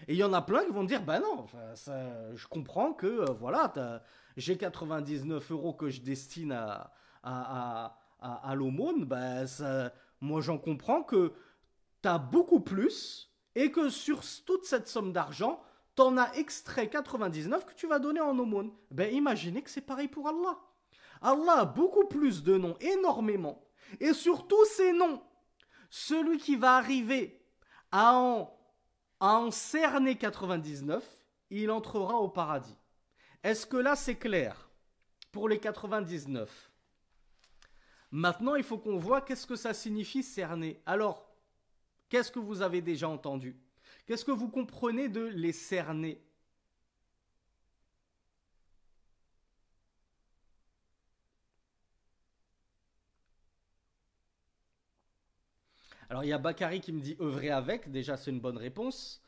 Et il y en a plein qui vont dire, ben non, je comprends que, voilà, j'ai 99 € que je destine à l'aumône, ben moi j'en comprends que t'as beaucoup plus et que sur toute cette somme d'argent, t'en as extrait 99 que tu vas donner en aumône. Ben imaginez que c'est pareil pour Allah. Allah a beaucoup plus de noms, énormément. Et sur tous ces noms, celui qui va arriver à en cerner 99, il entrera au paradis. Est-ce que là c'est clair pour les 99? Maintenant, il faut qu'on voit qu'est-ce que ça signifie cerner. Alors, qu'est-ce que vous avez déjà entendu? Qu'est-ce que vous comprenez de les cerner? Alors, il y a Bakary qui me dit œuvrer avec. Déjà, c'est une bonne réponse.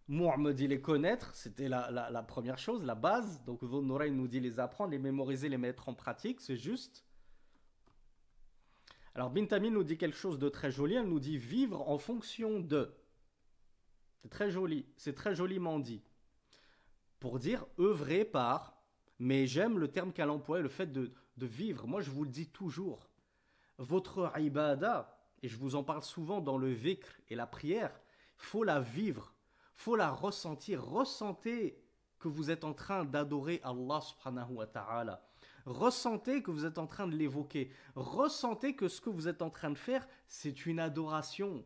Mour me dit les connaître. C'était la première chose, la base. Donc, Nouraï nous dit les apprendre, les mémoriser, les mettre en pratique. C'est juste. Alors, Bintami nous dit quelque chose de très joli. Elle nous dit vivre en fonction de. C'est très joli. C'est très joliment dit. Pour dire œuvrer par. Mais j'aime le terme qu'elle emploie, le fait de vivre. Moi, je vous le dis toujours. Votre ibada, et je vous en parle souvent dans le vikr et la prière, faut la vivre, faut la ressentir. Ressentez que vous êtes en train d'adorer Allah subhanahu wa ta'ala. Ressentez que vous êtes en train de l'évoquer. Ressentez que ce que vous êtes en train de faire, c'est une adoration.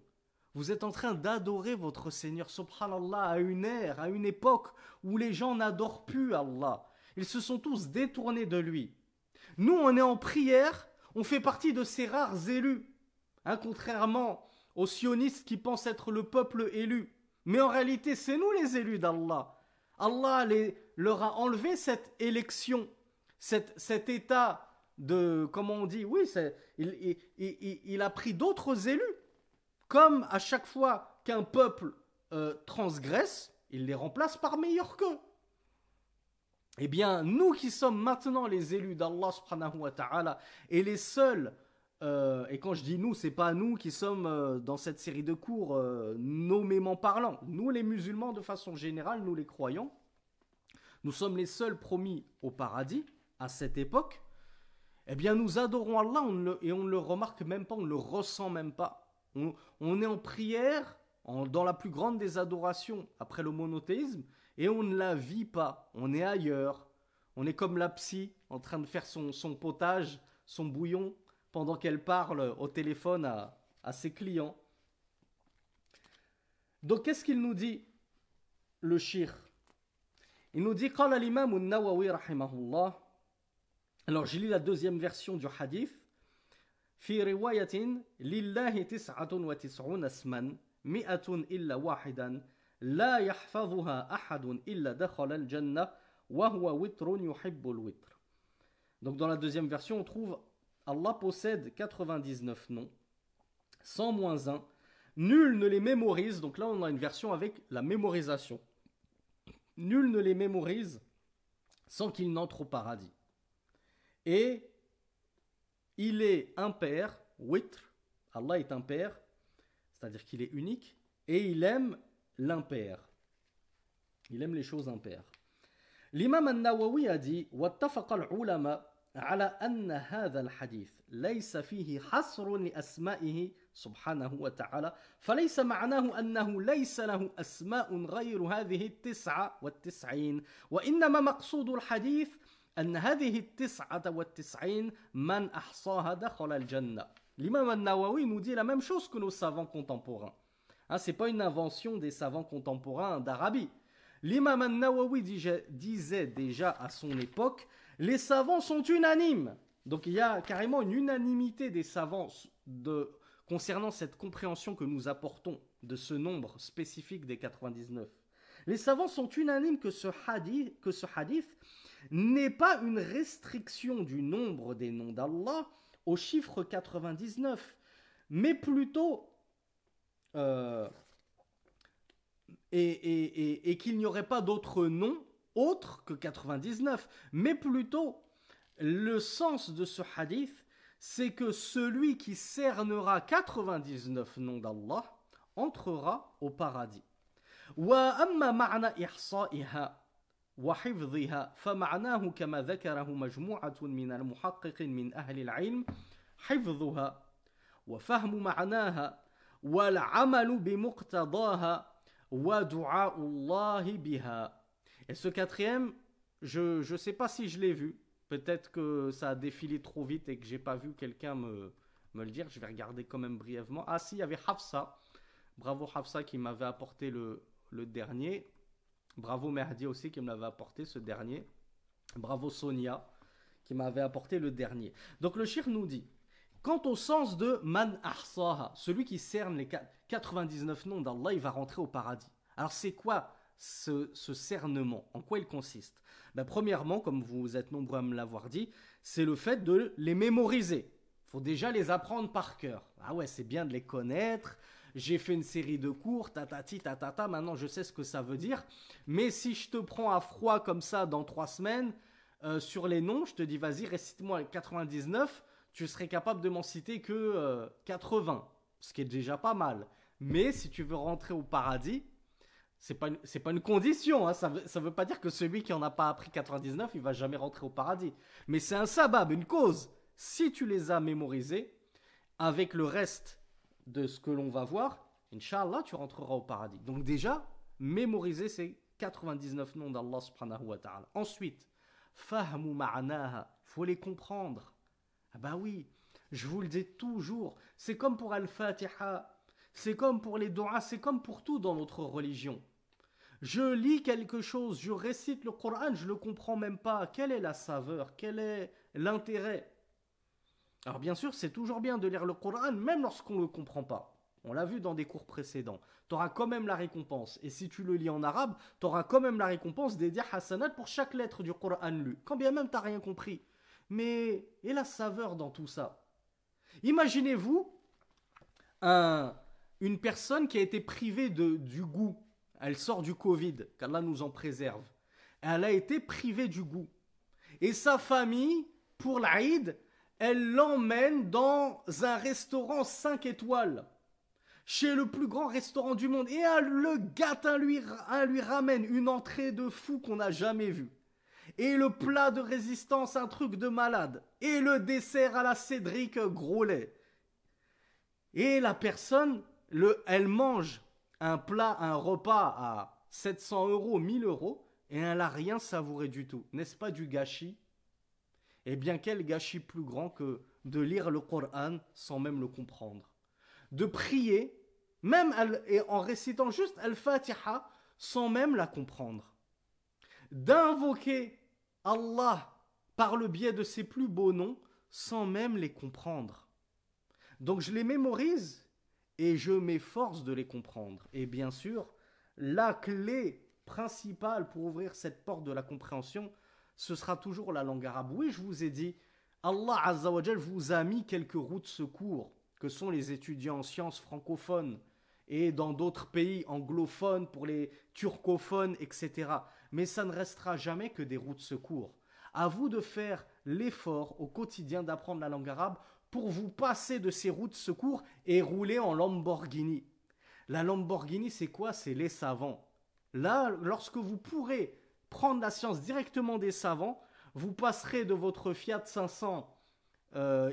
Vous êtes en train d'adorer votre Seigneur subhanallah à une ère, à une époque où les gens n'adorent plus Allah. Ils se sont tous détournés de lui. Nous, on est en prière, on fait partie de ces rares élus. Hein, contrairement aux sionistes qui pensent être le peuple élu. Mais en réalité, c'est nous les élus d'Allah. Allah leur a enlevé cette élection, cet état de, comment on dit, oui, il a pris d'autres élus. Comme à chaque fois qu'un peuple transgresse, il les remplace par meilleurs qu'eux. Eh bien, nous qui sommes maintenant les élus d'Allah subhanahu wa ta'ala et les seuls, et quand je dis nous, c'est pas nous qui sommes dans cette série de cours nommément parlant. Nous les musulmans de façon générale, nous les croyants, nous sommes les seuls promis au paradis à cette époque. eh bien nous adorons Allah et on ne le remarque même pas, on ne le ressent même pas. On est en prière, dans la plus grande des adorations après le monothéisme, et on ne la vit pas, on est ailleurs. On est comme la psy en train de faire son potage, son bouillon, pendant qu'elle parle au téléphone à ses clients. Donc qu'est-ce qu'il nous dit, le shir? Il nous dit, قال الإمام النووي رحمه الله. Alors j'ai lu la deuxième version du hadith. في رواية لله 99 اسما 100 إلا واحدا لا يحفظها أحد إلا دخل الجنة وهو وتر يحب الوتر. Donc dans la deuxième version, on trouve Allah possède 99 noms, 100 moins 1. Nul ne les mémorise. Donc là, on a une version avec la mémorisation. Nul ne les mémorise sans qu'il n'entre au paradis. Et il est impair, witr, Allah est impair, c'est-à-dire qu'il est unique, et il aime l'impair. Il aime les choses impaires. L'imam al-Nawawi a dit واتفق العلماء على أن هذا الحديث ليس فيه حصر لأسمائه سبحانه وتعالى فليس معناه أنه ليس له أسماء غير هذه 99 وإنما مقصود الحديث أن هذه 99 من أحصاها دخل الجنة. L'imam al-Nawawi nous dit la même chose que nos savants contemporains. Ce n'est pas une invention des savants contemporains d'Arabie. L'imam al-Nawawi disait déjà à son époque, les savants sont unanimes. Donc il y a carrément une unanimité des savants concernant cette compréhension que nous apportons de ce nombre spécifique des 99. Les savants sont unanimes que ce hadith n'est pas une restriction du nombre des noms d'Allah au chiffre 99, mais plutôt et qu'il n'y aurait pas d'autres noms autres que 99, mais plutôt le sens de ce hadith, c'est que celui qui cernera 99 noms d'Allah entrera au paradis. وأما معنى إحصائها وحفظها فمعناه كما ذكره مجموعة من المحقق من أهل العلم حفظها وفهم معناها والعمل بمقتضاها ودعاء الله بها. Et ce quatrième, je ne sais pas si je l'ai vu. Peut-être que ça a défilé trop vite et que j'ai pas vu quelqu'un me le dire. Je vais regarder quand même brièvement. Ah si, il y avait Hafsa. Bravo Hafsa qui m'avait apporté le dernier. Bravo Mehdi aussi qui me l'avait apporté ce dernier. Bravo Sonia qui m'avait apporté le dernier. Donc le shir nous dit, quant au sens de man ahsaha, celui qui cerne les 99 noms d'Allah, il va rentrer au paradis. Alors c'est quoi ce cernement? En quoi il consiste? Premièrement, comme vous êtes nombreux à me l'avoir dit, c'est le fait de les mémoriser. Il faut déjà les apprendre par cœur. Ah ouais, c'est bien de les connaître. J'ai fait une série de cours, tatati, tatata, maintenant je sais ce que ça veut dire. Mais si je te prends à froid comme ça dans 3 semaines, sur les noms, je te dis vas-y, récite-moi 99, tu serais capable de m'en citer que 80, ce qui est déjà pas mal. Mais si tu veux rentrer au paradis, c'est pas une condition, hein. Ça veut pas dire que celui qui en a pas appris 99, il va jamais rentrer au paradis. Mais c'est un sabab, une cause. Si tu les as mémorisés, avec le reste de ce que l'on va voir, Inch'Allah, tu rentreras au paradis. Donc déjà, mémoriser ces 99 noms d'Allah subhanahu wa ta'ala. Ensuite, fahmu ma'anaha, faut les comprendre. Ah bah oui, je vous le dis toujours, c'est comme pour Al-Fatiha, c'est comme pour les doigts, c'est comme pour tout dans notre religion. Je lis quelque chose, je récite le Coran, je ne le comprends même pas. Quelle est la saveur? Quel est l'intérêt? Alors bien sûr, c'est toujours bien de lire le Coran, même lorsqu'on ne le comprend pas. On l'a vu dans des cours précédents. Tu auras quand même la récompense. Et si tu le lis en arabe, tu auras quand même la récompense des 10 hasanat pour chaque lettre du Coran lu. Quand bien même tu n'as rien compris. Mais, et la saveur dans tout ça? Imaginez-vous une personne qui a été privée du goût. Elle sort du Covid, qu'Allah nous en préserve. Elle a été privée du goût. Et sa famille, pour l'Aïd, elle l'emmène dans un restaurant 5 étoiles, chez le plus grand restaurant du monde. Et elle le gâte, elle lui ramène une entrée de fou qu'on n'a jamais vue. Et le plat de résistance, un truc de malade. Et le dessert à la Cédric, gros lait. Et la personne, elle mange un plat, un repas à 700 euros, 1000 euros, et elle n'a rien savouré du tout. N'est-ce pas du gâchis? Eh bien, quel gâchis plus grand que de lire le Coran sans même le comprendre. De prier, même en récitant juste Al-Fatiha, sans même la comprendre. D'invoquer Allah par le biais de ses plus beaux noms, sans même les comprendre. Donc je les mémorise et je m'efforce de les comprendre. Et bien sûr, la clé principale pour ouvrir cette porte de la compréhension, ce sera toujours la langue arabe. Oui, je vous ai dit, Allah Azza wa Jal vous a mis quelques routes de secours, que sont les étudiants en sciences francophones et dans d'autres pays anglophones, pour les turcophones, etc. Mais ça ne restera jamais que des routes de secours. À vous de faire l'effort au quotidien d'apprendre la langue arabe pour vous passer de ces routes de secours et rouler en Lamborghini. La Lamborghini, c'est quoi? C'est les savants. Là, lorsque vous pourrez prendre la science directement des savants, vous passerez de votre Fiat 500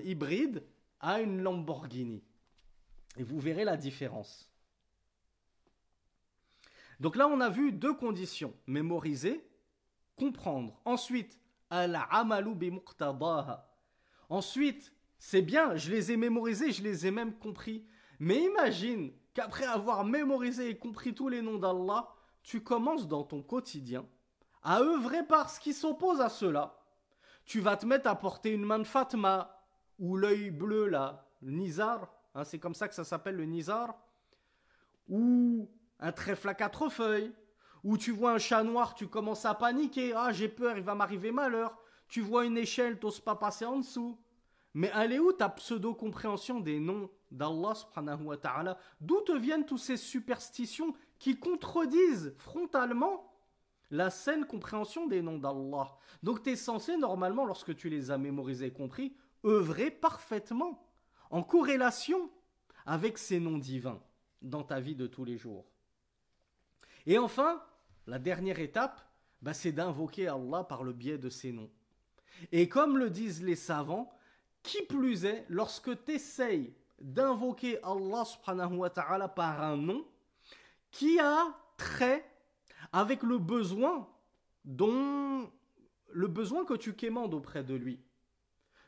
hybride à une Lamborghini. Et vous verrez la différence. Donc là, on a vu deux conditions. Mémoriser, comprendre. Ensuite, al-amalu bi muqtadaha. Ensuite, c'est bien, je les ai mémorisés, je les ai même compris. Mais imagine qu'après avoir mémorisé et compris tous les noms d'Allah, tu commences dans ton quotidien à œuvrer par ce qui s'oppose à cela. Tu vas te mettre à porter une main de Fatma, ou l'œil bleu là, le nizar, hein, c'est comme ça que ça s'appelle le nizar, ou un trèfle à 4 feuilles, ou tu vois un chat noir, tu commences à paniquer, ah j'ai peur, il va m'arriver malheur, tu vois une échelle, t'oses pas passer en dessous. Mais elle est où ta pseudo-compréhension des noms d'Allah subhanahu wa ta'ala? D'où te viennent toutes ces superstitions qui contredisent frontalement la saine compréhension des noms d'Allah? Donc tu es censé normalement, lorsque tu les as mémorisés et compris, œuvrer parfaitement, en corrélation avec ces noms divins dans ta vie de tous les jours. Et enfin, la dernière étape, c'est d'invoquer Allah par le biais de ces noms. Et comme le disent les savants, qui plus est, lorsque tu essayes d'invoquer Allah subhanahu wa ta'ala par un nom qui a trait avec le besoin que tu quémandes auprès de lui.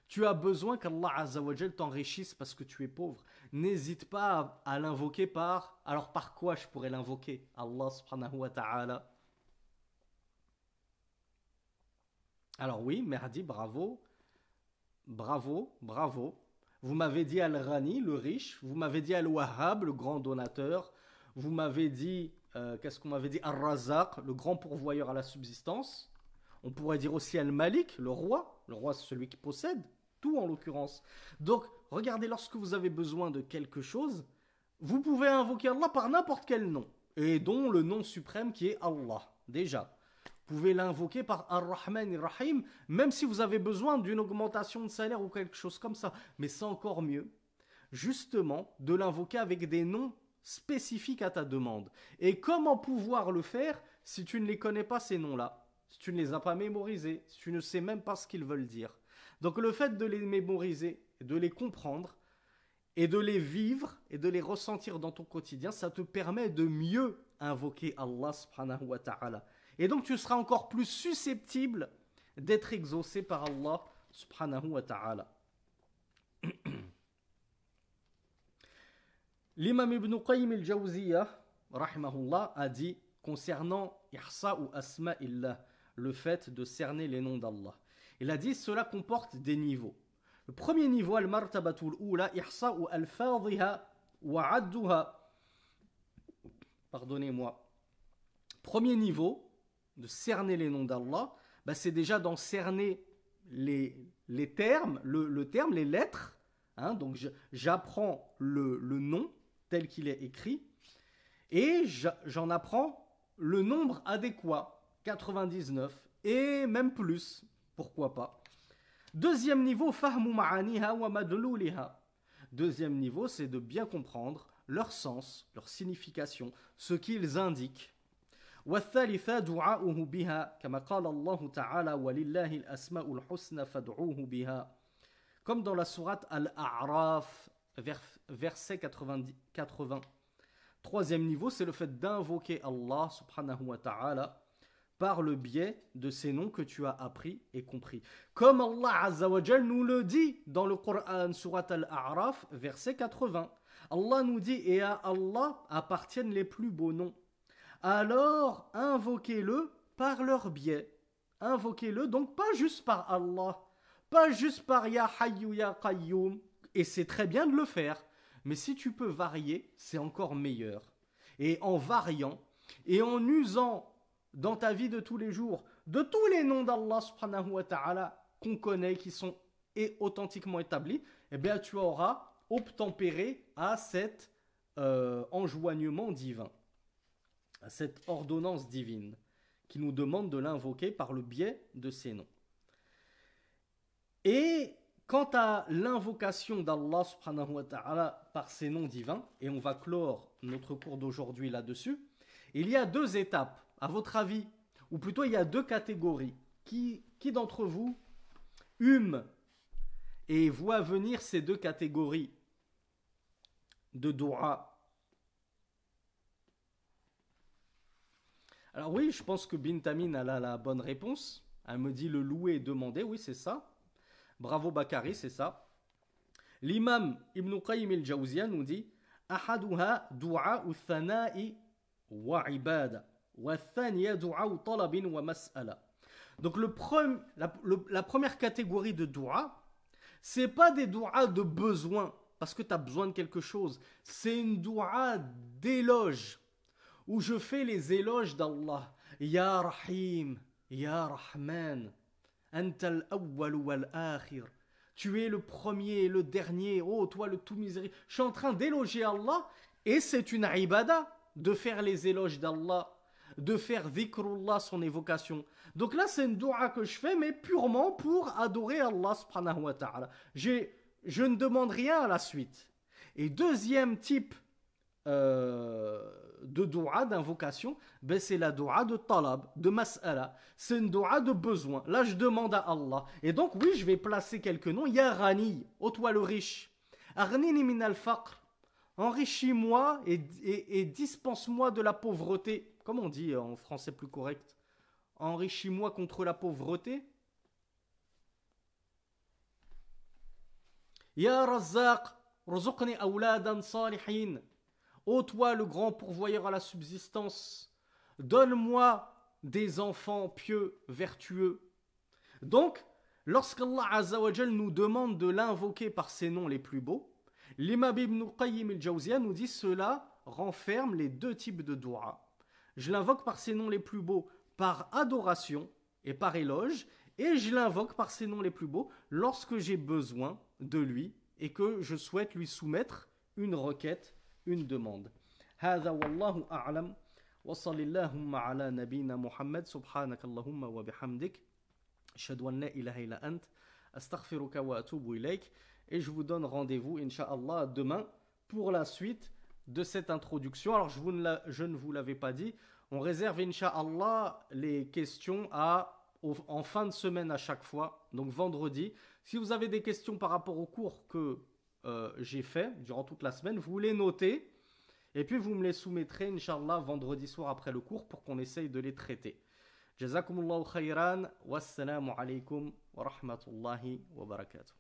Tu as besoin qu'Allah Azza wa Jal t'enrichisse parce que tu es pauvre. N'hésite pas à l'invoquer par... Alors par quoi je pourrais l'invoquer? Allah subhanahu wa ta'ala. Alors oui, Merdi, bravo. Bravo, bravo. Vous m'avez dit Al-Ghani, le riche. Vous m'avez dit Al-Wahhab, le grand donateur. Vous m'avez dit, qu'est-ce qu'on m'avait dit? Ar-Razaq, le grand pourvoyeur à la subsistance. On pourrait dire aussi Al-Malik, le roi. Le roi, c'est celui qui possède tout en l'occurrence. Donc, regardez, lorsque vous avez besoin de quelque chose, vous pouvez invoquer Allah par n'importe quel nom. Et dont le nom suprême qui est Allah, déjà. Vous pouvez l'invoquer par Ar-Rahman Ar-Rahim, même si vous avez besoin d'une augmentation de salaire ou quelque chose comme ça. Mais c'est encore mieux, justement, de l'invoquer avec des noms spécifiques à ta demande. Et comment pouvoir le faire si tu ne les connais pas, ces noms-là? Si tu ne les as pas mémorisés, si tu ne sais même pas ce qu'ils veulent dire. Donc le fait de les mémoriser, de les comprendre, et de les vivre, et de les ressentir dans ton quotidien, ça te permet de mieux invoquer Allah subhanahu wa ta'ala. Et donc tu seras encore plus susceptible d'être exaucé par Allah subhanahu wa ta'ala. L'imam Ibn Qayyim al-Jawziyya, rahimahullah, a dit concernant ihsa ou asma'illah, le fait de cerner les noms d'Allah. Il a dit cela comporte des niveaux. Le premier niveau, al-martabatul oula, ihsa ou al-fadhiha wa adduha. Pardonnez-moi. Premier niveau de cerner les noms d'Allah, c'est déjà d'en cerner les termes, le terme, les lettres. Hein, donc j'apprends le nom tel qu'il est écrit et j'en apprends le nombre adéquat, 99 et même plus, pourquoi pas. Deuxième niveau, fahmu ma'aniha wa madluliha. Deuxième niveau, c'est de bien comprendre leur sens, leur signification, ce qu'ils indiquent. والثالثة دعاؤه بها كما قال الله تعالى ولله الأسماء الحسنى فادعوه بها comme dans la sourate Al-A'raf verset 80. Troisième niveau, c'est le fait d'invoquer Allah subhanahu wa ta'ala par le biais de ces noms que tu as appris et compris. Comme Allah azza wa jal nous le dit dans le Coran, sourate Al-A'raf, verset 80. Allah nous dit, et à Allah appartiennent les plus beaux noms. Alors, invoquez-le par leur biais. Invoquez-le, donc pas juste par Allah, pas juste par Ya Hayyu Ya Qayyum, et c'est très bien de le faire, mais si tu peux varier, c'est encore meilleur. Et en variant, et en usant dans ta vie de tous les jours, de tous les noms d'Allah subhanahu wa ta'ala qu'on connaît, qui sont authentiquement établis, eh bien tu auras obtempéré à cet enjoignement divin, à cette ordonnance divine qui nous demande de l'invoquer par le biais de ces noms. Et quant à l'invocation d'Allah subhanahu wa ta'ala par ces noms divins, et on va clore notre cours d'aujourd'hui là-dessus, il y a deux étapes, à votre avis, ou plutôt il y a deux catégories. Qui d'entre vous hume et voit venir ces deux catégories de dua? Alors oui, je pense que Bint Amin a la bonne réponse. Elle me dit le louer et demander, oui c'est ça. Bravo Bakari, c'est ça. L'imam Ibn Qayyim al-Jawziyya nous dit Ahaduha du'a thana'i wa ibada wa thaniya du'a talabin wa mas'ala. Donc la première catégorie de dua, c'est pas des du'a de besoin parce que tu as besoin de quelque chose, c'est une du'a d'éloge où je fais les éloges d'Allah. Ya Rahim, Ya Rahman, Anta al-awwal wal-akhir. Tu es le premier et le dernier, oh toi le tout miséricordieux. Je suis en train d'éloger Allah et c'est une ibada de faire les éloges d'Allah, de faire dhikrullah, son évocation. Donc là c'est une dua que je fais mais purement pour adorer Allah subhanahu wa ta'ala. Je ne demande rien à la suite. Et deuxième type de dua, d'invocation, ben c'est la dua de talab, de mas'ala. C'est une dua de besoin. Là, je demande à Allah. Et donc, oui, je vais placer quelques noms. Ya Rani, ô toi le riche. Aghnini min al-faqr. Enrichis-moi et dispense-moi de la pauvreté. Comment on dit en français plus correct? Enrichis-moi contre la pauvreté. Ya Razzaq, rzuqni awladan salihin. Ô toi le grand pourvoyeur à la subsistance, donne-moi des enfants pieux, vertueux. Donc, lorsqu'Allah Azza wa Jal nous demande de l'invoquer par ses noms les plus beaux, l'imam Ibn Qayyim al-Jawziyya nous dit cela renferme les deux types de dua. Je l'invoque par ses noms les plus beaux par adoration et par éloge, et je l'invoque par ses noms les plus beaux lorsque j'ai besoin de lui et que je souhaite lui soumettre une requête, une demande. هذا والله أعلم وصل اللهم على نبينا محمد سبحانك اللهم وبحمدك أشهد أن لا إله إلا أنت أستغفرك وأتوب إليك. Et je vous donne rendez-vous Inch'Allah demain pour la suite de cette introduction. Alors je ne vous l'avais pas dit, on réserve Inch'Allah les questions en fin de semaine à chaque fois, donc vendredi. Si vous avez des questions par rapport au cours que j'ai fait durant toute la semaine, vous les notez et puis vous me les soumettrez Inch'Allah vendredi soir après le cours pour qu'on essaye de les traiter. Jazakumullahu khayran, wassalamu alaikum wa rahmatullahi wa barakatuh.